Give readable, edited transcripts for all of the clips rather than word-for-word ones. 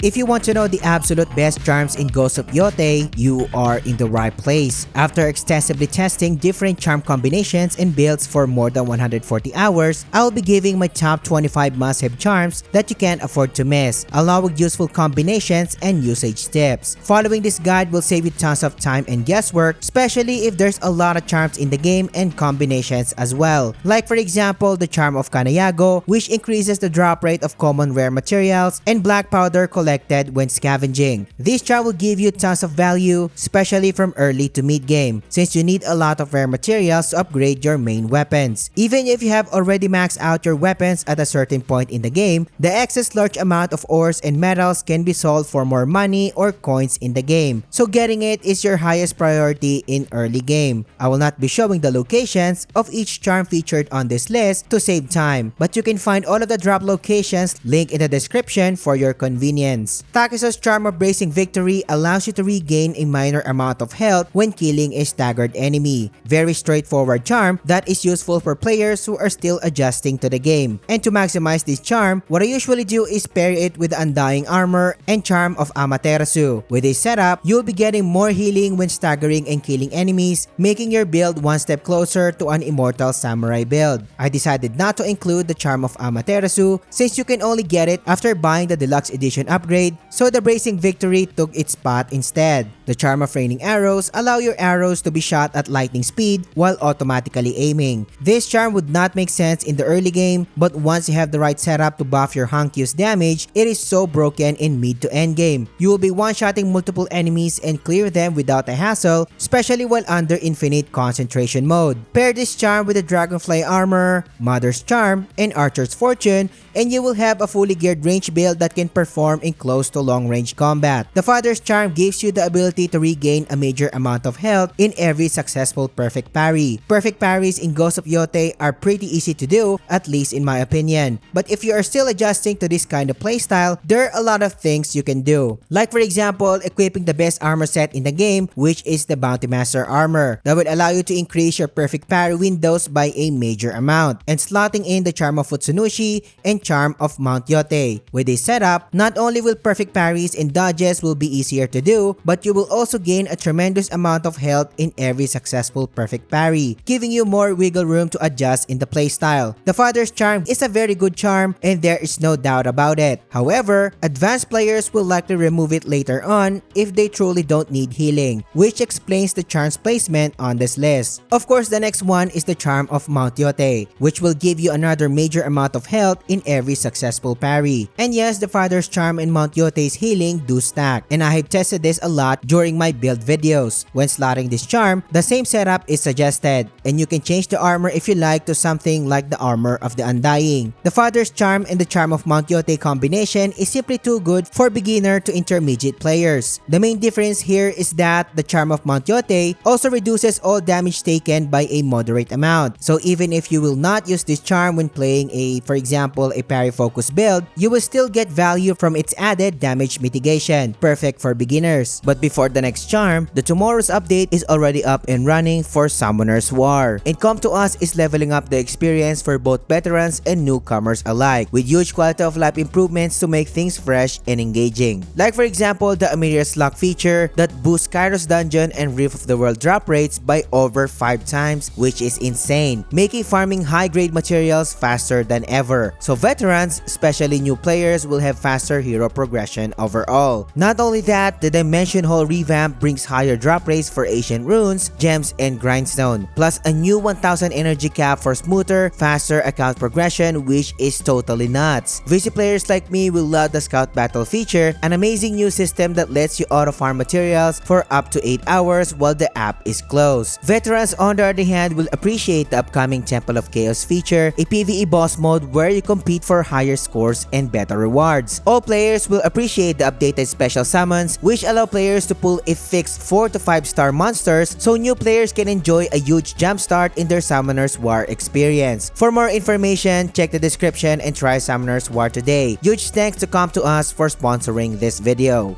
If you want to know the absolute best charms in Ghost of Yotei, you are in the right place. After extensively testing different charm combinations and builds for more than 140 hours, I'll be giving my top 25 must-have charms that you can't afford to miss, along with useful combinations and usage tips. Following this guide will save you tons of time and guesswork, especially if there's a lot of charms in the game and combinations as well. Like for example, the charm of Kanayago, which increases the drop rate of common rare materials, and black powder collected when scavenging. This charm will give you tons of value, especially from early to mid game, since you need a lot of rare materials to upgrade your main weapons. Even if you have already maxed out your weapons at a certain point in the game, the excess large amount of ores and metals can be sold for more money or coins in the game, so getting it is your highest priority in early game. I will not be showing the locations of each charm featured on this list to save time, but you can find all of the drop locations linked in the description for your convenience. Takeso's charm of Bracing Victory allows you to regain a minor amount of health when killing a staggered enemy. Very straightforward charm that is useful for players who are still adjusting to the game. And to maximize this charm, what I usually do is pair it with the Undying Armor and Charm of Amaterasu. With this setup, you'll be getting more healing when staggering and killing enemies, making your build one step closer to an Immortal Samurai build. I decided not to include the Charm of Amaterasu since you can only get it after buying the Deluxe Edition upgrade, so the Bracing Victory took its spot instead. The Charm of Raining Arrows allow your arrows to be shot at lightning speed while automatically aiming. This charm would not make sense in the early game, but once you have the right setup to buff your Hankyu's damage, it is so broken in mid to end game. You will be one-shotting multiple enemies and clear them without a hassle, especially while under infinite concentration mode. Pair this charm with the Dragonfly Armor, Mother's Charm, and Archer's Fortune, and you will have a fully geared range build that can perform in close to long range combat. The Father's Charm gives you the ability to regain a major amount of health in every successful perfect parry. Perfect parries in Ghost of Yotei are pretty easy to do, at least in my opinion. But if you are still adjusting to this kind of playstyle, there are a lot of things you can do. Like for example, equipping the best armor set in the game, which is the Bounty Master Armor. That will allow you to increase your perfect parry windows by a major amount. And slotting in the Charm of Futsunushi and Charm of Mount Yotei. With this setup, not only will perfect parries and dodges will be easier to do, but you will also gain a tremendous amount of health in every successful perfect parry, giving you more wiggle room to adjust in the playstyle. The Father's Charm is a very good charm and there is no doubt about it. However, advanced players will likely remove it later on if they truly don't need healing, which explains the charm's placement on this list. Of course, the next one is the Charm of Mount Yotei, which will give you another major amount of health in every successful parry. And yes, the Father's Charm and Mount Yotei's healing do stack, and I have tested this a lot during my build videos. When slotting this charm, the same setup is suggested, and you can change the armor if you like to something like the Armor of the Undying. The Father's Charm and the Charm of Mount Yotei combination is simply too good for beginner to intermediate players. The main difference here is that the Charm of Mount Yotei also reduces all damage taken by a moderate amount. So even if you will not use this charm when playing for example, a parry focus build, you will still get value from its added damage mitigation, perfect for beginners. But before the next charm, the tomorrow's update is already up and running for Summoner's War. And Come to Us is leveling up the experience for both veterans and newcomers alike, with huge quality of life improvements to make things fresh and engaging. Like for example, the Amelia's Lock feature that boosts Kairos Dungeon and Rift of the World drop rates by over 5 times, which is insane, making farming high-grade materials faster than ever. So veterans, especially new players, will have faster hero progression overall. Not only that, the Dimension Hall revamp brings higher drop rates for Ancient Runes, Gems, and Grindstone, plus a new 1000 energy cap for smoother, faster account progression, which is totally nuts. VC players like me will love the Scout Battle feature, an amazing new system that lets you auto-farm materials for up to 8 hours while the app is closed. Veterans, on the other hand, will appreciate the upcoming Temple of Chaos feature, a PvE boss mode where you compete for higher scores and better rewards. All players will appreciate the updated special summons, which allow players to pull a fixed 4 to 5 star monsters, so new players can enjoy a huge jumpstart in their Summoner's War experience. For more information, check the description and try Summoner's War today. Huge thanks to Come to Us for sponsoring this video.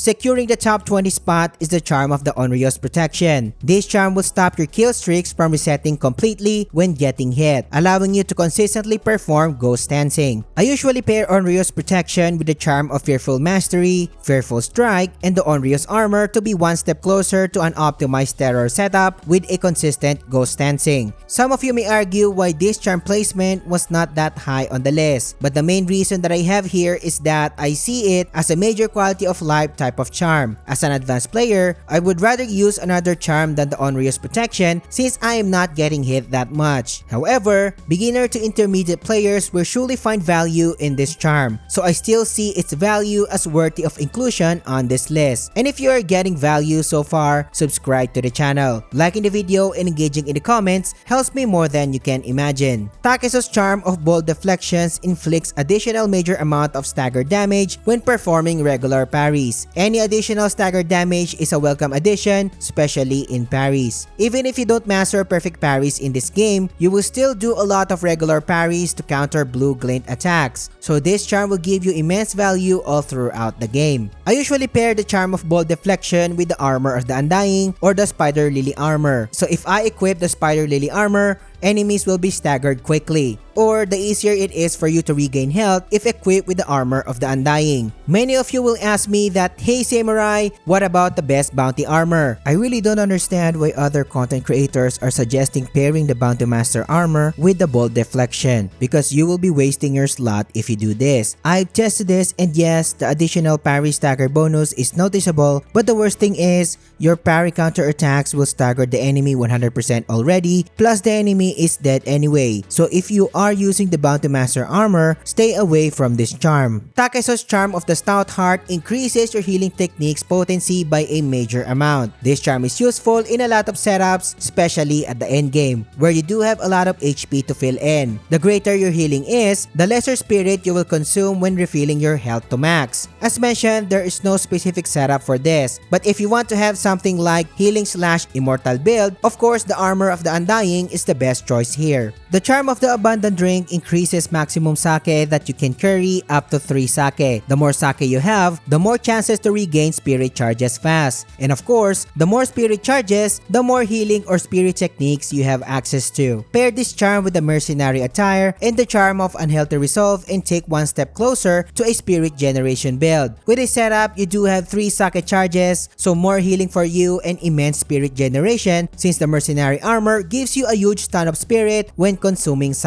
Securing the top 20 spot is the charm of the Onryu's protection. This charm will stop your kill streaks from resetting completely when getting hit, allowing you to consistently perform ghost dancing. I usually pair Onryu's protection with the charm of Fearful Mastery, Fearful Strike, and the Onryu's armor to be one step closer to an optimized terror setup with a consistent ghost dancing. Some of you may argue why this charm placement was not that high on the list, but the main reason that I have here is that I see it as a major quality of life type of charm. As an advanced player, I would rather use another charm than the Onryu's protection since I am not getting hit that much. However, beginner to intermediate players will surely find value in this charm, so I still see its value as worthy of inclusion on this list. And if you are getting value so far, subscribe to the channel. Liking the video and engaging in the comments helps me more than you can imagine. Takeso's charm of bold deflections inflicts additional major amount of stagger damage when performing regular parries. Any additional stagger damage is a welcome addition, especially in parries. Even if you don't master perfect parries in this game, you will still do a lot of regular parries to counter blue glint attacks, so this charm will give you immense value all throughout the game. I usually pair the charm of bold deflection with the armor of the Undying or the Spider Lily armor. So if I equip the Spider Lily armor, enemies will be staggered quickly, or the easier it is for you to regain health if equipped with the armor of the Undying. Many of you will ask me that, hey Samurai, what about the best bounty armor? I really don't understand why other content creators are suggesting pairing the Bounty Master armor with the bold deflection, because you will be wasting your slot if you do this. I've tested this, and yes, the additional parry stagger bonus is noticeable, but the worst thing is, your parry counter attacks will stagger the enemy 100% already, plus the enemy is dead anyway. So if you are using the Bounty Master armor, stay away from this charm. Takeso's charm of the Stout Heart increases your healing technique's potency by a major amount. This charm is useful in a lot of setups, especially at the endgame, where you do have a lot of HP to fill in. The greater your healing is, the lesser spirit you will consume when refilling your health to max. As mentioned, there is no specific setup for this, but if you want to have something like healing/immortal build, of course the armor of the Undying is the best choice here. The charm of the Abundant Drink increases maximum sake that you can carry up to 3 sake. The more sake you have, the more chances to regain spirit charges fast. And of course, the more spirit charges, the more healing or spirit techniques you have access to. Pair this charm with the Mercenary attire and the charm of Unhealthy Resolve and take one step closer to a spirit generation build. With a setup, you do have 3 sake charges, so more healing for you and immense spirit generation, since the Mercenary armor gives you a huge ton of spirit when consuming sake.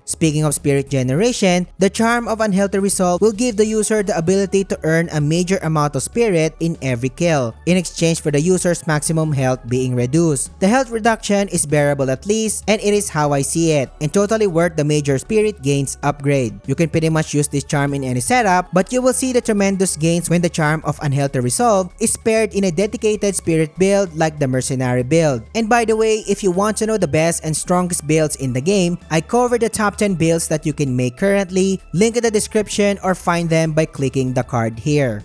Speaking of spirit generation, the charm of Unhealthy Resolve will give the user the ability to earn a major amount of spirit in every kill, in exchange for the user's maximum health being reduced. The health reduction is bearable at least, and it is how I see it, and totally worth the major spirit gains upgrade. You can pretty much use this charm in any setup, but you will see the tremendous gains when the charm of Unhealthy Resolve is paired in a dedicated spirit build like the Mercenary build. And by the way, if you want to know the best and strongest builds in the game, I covered the top 10 builds that you can make currently, link in the description or find them by clicking the card here.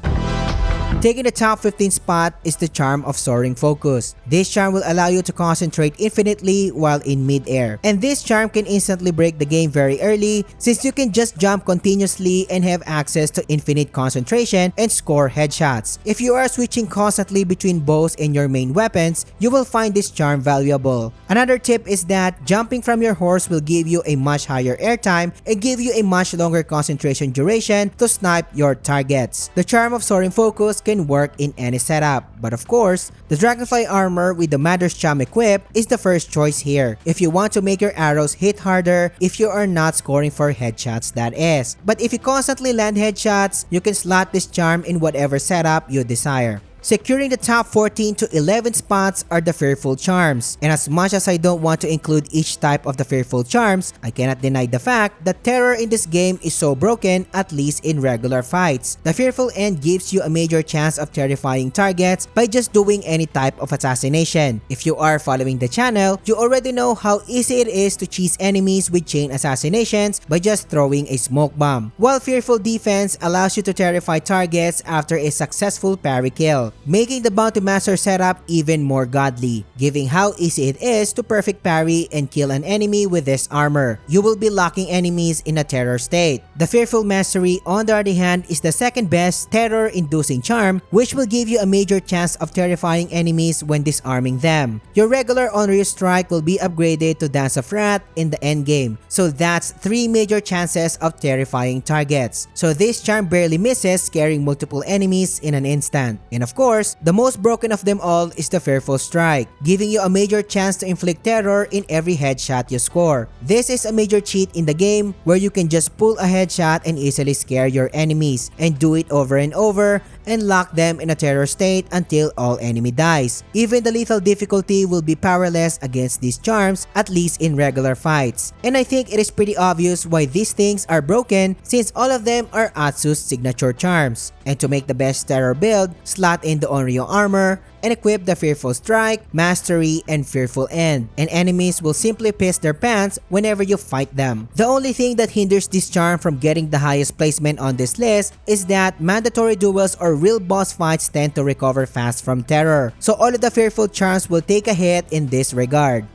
Taking the top 15 spot is the charm of Soaring Focus. This charm will allow you to concentrate infinitely while in mid-air. And this charm can instantly break the game very early, since you can just jump continuously and have access to infinite concentration and score headshots. If you are switching constantly between bows and your main weapons, you will find this charm valuable. Another tip is that jumping from your horse will give you a much higher airtime and give you a much longer concentration duration to snipe your targets. The charm of Soaring Focus can work in any setup, but of course, the Dragonfly armor with the Mother's Charm equipped is the first choice here if you want to make your arrows hit harder if you are not scoring for headshots, that is. But if you constantly land headshots, you can slot this charm in whatever setup you desire. Securing the top 14 to 11 spots are the Fearful Charms, and as much as I don't want to include each type of the Fearful Charms, I cannot deny the fact that terror in this game is so broken, at least in regular fights. The Fearful End gives you a major chance of terrifying targets by just doing any type of assassination. If you are following the channel, you already know how easy it is to cheese enemies with chain assassinations by just throwing a smoke bomb, while Fearful Defense allows you to terrify targets after a successful parry kill. level, making the Bounty Master setup even more godly, giving how easy it is to perfect parry and kill an enemy with this armor. You will be locking enemies in a terror state. The Fearful Mastery, on the other hand, is the second best terror-inducing charm, which will give you a major chance of terrifying enemies when disarming them. Your regular Onryu Strike will be upgraded to Dance of Wrath in the endgame, so that's 3 major chances of terrifying targets. So this charm barely misses, scaring multiple enemies in an instant. And of course, the most broken of them all is the Fearful Strike, giving you a major chance to inflict terror in every headshot you score. This is a major cheat in the game where you can just pull a headshot and easily scare your enemies, and do it over and over and lock them in a terror state until all enemy dies. Even the lethal difficulty will be powerless against these charms, at least in regular fights. And I think it is pretty obvious why these things are broken, since all of them are Atsu's signature charms. And to make the best terror build, slot in the Onryo armor and equip the Fearful Strike, Mastery, and Fearful End, and enemies will simply piss their pants whenever you fight them. The only thing that hinders this charm from getting the highest placement on this list is that mandatory duels or real boss fights tend to recover fast from terror, so all of the Fearful charms will take a hit in this regard.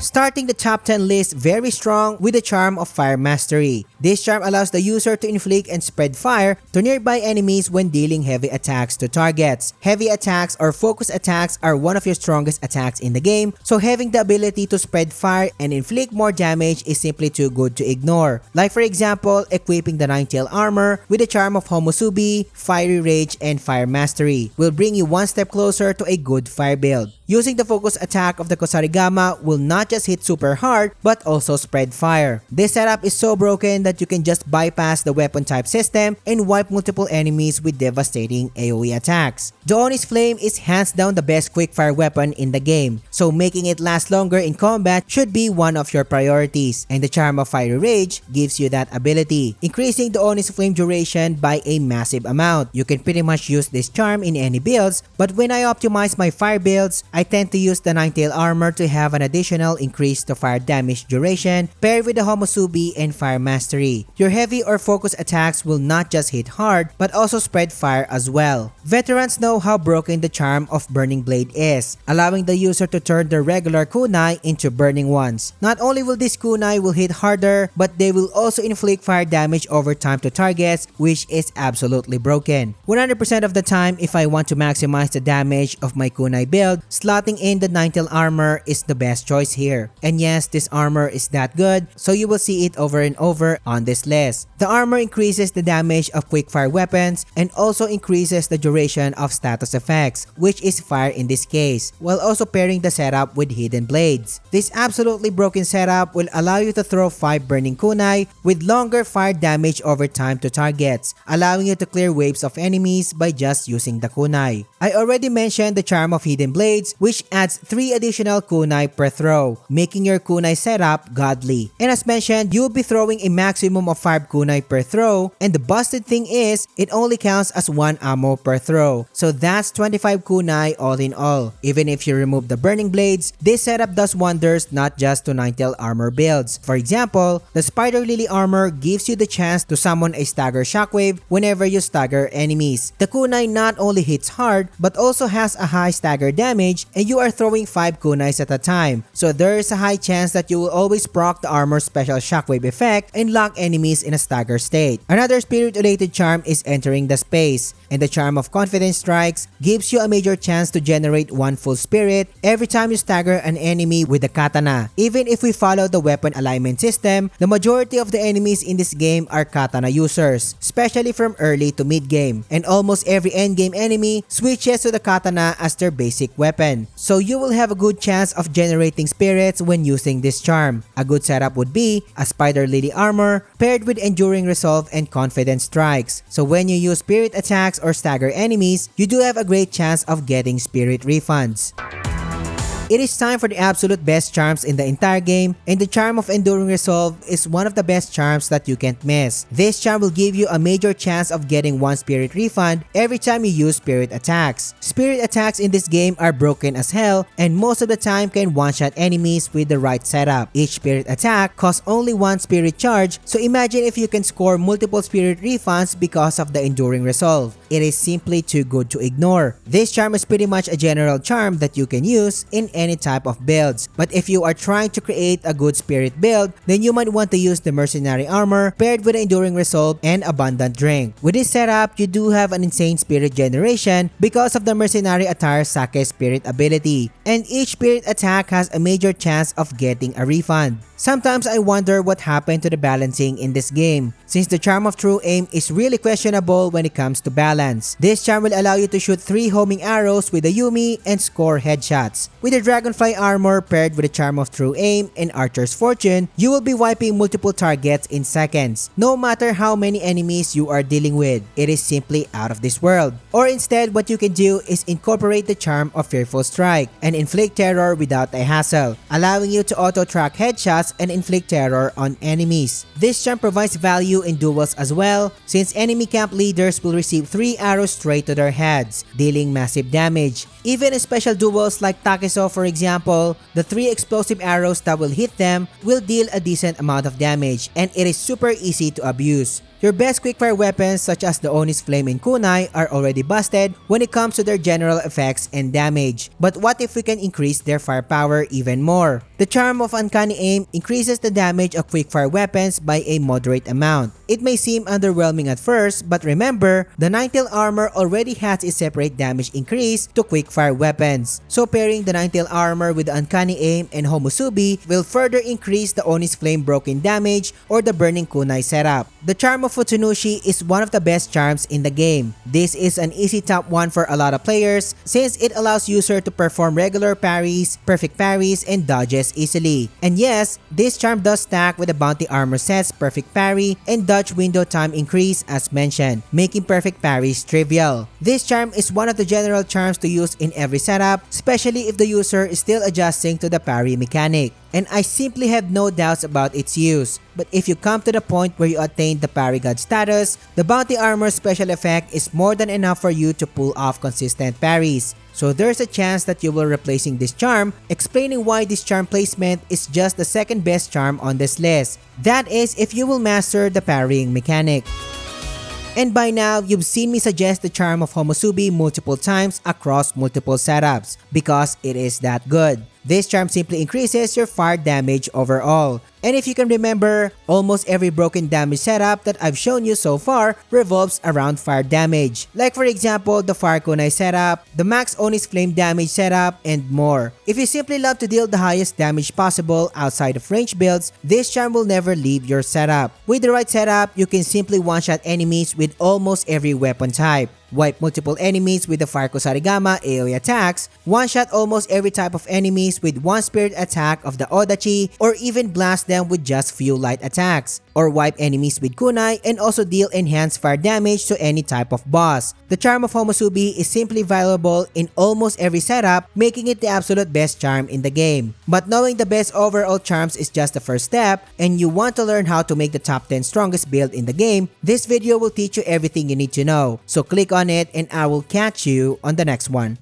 Starting the top 10 list very strong with the charm of Fire Mastery. This charm allows the user to inflict and spread fire to nearby enemies when dealing heavy attacks to targets. Heavy attacks or focus attacks are one of your strongest attacks in the game, so having the ability to spread fire and inflict more damage is simply too good to ignore. Like for example, equipping the Nine-Tail armor with the charm of Homusubi, Fiery Rage, and Fire Mastery will bring you one step closer to a good fire build. Using the focus attack of the Kusarigama will not just hit super hard but also spread fire. This setup is so broken that you can just bypass the weapon type system and wipe multiple enemies with devastating AoE attacks. The Oni's Flame is hands down the best quickfire weapon in the game, so making it last longer in combat should be one of your priorities, and the charm of Fiery Rage gives you that ability, increasing the Oni's Flame duration by a massive amount. You can pretty much use this charm in any builds, but when I optimize my fire builds, I tend to use the Nine-Tail armor to have an additional increase to fire damage duration paired with the Homusubi and Fire Mastery. Your heavy or focus attacks will not just hit hard but also spread fire as well. Veterans know how broken the charm of Burning Blade is, allowing the user to turn their regular kunai into burning ones. Not only will these kunai will hit harder, but they will also inflict fire damage over time to targets, which is absolutely broken. 100% of the time, if I want to maximize the damage of my kunai build, slotting in the Nine-Tail armor is the best choice here. And yes, this armor is that good, so you will see it over and over on this list. The armor increases the damage of quickfire weapons and also increases the duration of status effects, which is fire in this case, while also pairing the setup with hidden blades. This absolutely broken setup will allow you to throw 5 burning kunai with longer fire damage over time to targets, allowing you to clear waves of enemies by just using the kunai. I already mentioned the charm of hidden blades, which adds 3 additional kunai per throw, making your kunai setup godly. And as mentioned, you'll be throwing a maximum of 5 kunai per throw, and the busted thing is, it only counts as 1 ammo per throw. So that's 25 kunai all in all. Even if you remove the burning blades, this setup does wonders not just to Nine-Tail armor builds. For example, the Spider Lily armor gives you the chance to summon a stagger shockwave whenever you stagger enemies. The kunai not only hits hard, but also has a high stagger damage, and you are throwing 5 kunais at a time, so there is a high chance that you will always proc the armor's special shockwave effect and lock enemies in a stagger state. Another spirit-related charm is entering the space, and the charm of Confidence Strikes gives you a major chance to generate 1 full spirit every time you stagger an enemy with the katana. Even if we follow the weapon alignment system, the majority of the enemies in this game are katana users, especially from early to mid game, and almost every endgame enemy switches to the katana as their basic weapon. So you will have a good chance of generating spirits when using this charm. A good setup would be a Spider Lily armor paired with Enduring Resolve and Confidence Strikes. So when you use spirit attacks or stagger enemies, you do have a great chance of getting spirit refunds. It is time for the absolute best charms in the entire game, and the charm of Enduring Resolve is one of the best charms that you can't miss. This charm will give you a major chance of getting one spirit refund every time you use spirit attacks. Spirit attacks in this game are broken as hell and most of the time can one-shot enemies with the right setup. Each spirit attack costs only one spirit charge, so imagine if you can score multiple spirit refunds because of the Enduring Resolve. It is simply too good to ignore. This charm is pretty much a general charm that you can use in any type of builds, but if you are trying to create a good spirit build, then you might want to use the Mercenary Armor paired with the Enduring Resolve and Abundant Drink. With this setup, you do have an insane spirit generation because of the Mercenary Attire Sake spirit ability, and each spirit attack has a major chance of getting a refund. Sometimes I wonder what happened to the balancing in this game, since the charm of True Aim is really questionable when it comes to balance. This charm will allow you to shoot 3 homing arrows with the Yumi and score headshots. With the Dragonfly Armor paired with the charm of True Aim and Archer's Fortune, you will be wiping multiple targets in seconds, no matter how many enemies you are dealing with. It is simply out of this world. Or instead, what you can do is incorporate the charm of Fearful Strike and inflict terror without a hassle, allowing you to auto-track headshots and inflict terror on enemies. This charm provides value in duels as well, since enemy camp leaders will receive 3 arrows straight to their heads, dealing massive damage. Even in special duels like Takeso for example, the 3 explosive arrows that will hit them will deal a decent amount of damage, and it is super easy to abuse. Your best quickfire weapons such as the Oni's Flame and Kunai are already busted when it comes to their general effects and damage. But what if we can increase their firepower even more? The charm of Uncanny Aim increases the damage of quickfire weapons by a moderate amount. It may seem underwhelming at first, but remember, the Ninetale Armor already has a separate damage increase to quickfire weapons. So pairing the Ninetale Armor with the Uncanny Aim and Homusubi will further increase the Oni's Flame broken damage or the Burning Kunai setup. The charm of Futsunushi is one of the best charms in the game. This is an easy top 1 for a lot of players since it allows user to perform regular parries, perfect parries, and dodges easily. And yes, this charm does stack with the Bounty Armor set's perfect parry and dodge window time increase as mentioned, making perfect parries trivial. This charm is one of the general charms to use in every setup, especially if the user is still adjusting to the parry mechanic. And I simply have no doubts about its use. But if you come to the point where you attain the Parry God status, the Bounty Armor special effect is more than enough for you to pull off consistent parries. So there's a chance that you will replacing this charm, explaining why this charm placement is just the second best charm on this list. That is if you will master the parrying mechanic. And by now, you've seen me suggest the charm of Homusubi multiple times across multiple setups because it is that good. This charm simply increases your fire damage overall. And if you can remember, almost every broken damage setup that I've shown you so far revolves around fire damage. Like for example, the Fire Kunai setup, the Max Oni's Flame damage setup, and more. If you simply love to deal the highest damage possible outside of range builds, this charm will never leave your setup. With the right setup, you can simply one-shot enemies with almost every weapon type, wipe multiple enemies with the Fire Kusarigama AoE attacks, one-shot almost every type of enemies with one spirit attack of the Odachi, or even blast them with just few light attacks, or wipe enemies with kunai and also deal enhanced fire damage to any type of boss. The charm of Homusubi is simply valuable in almost every setup, making it the absolute best charm in the game. But knowing the best overall charms is just the first step, and you want to learn how to make the top 10 strongest build in the game, this video will teach you everything you need to know. So click on it and I will catch you on the next one.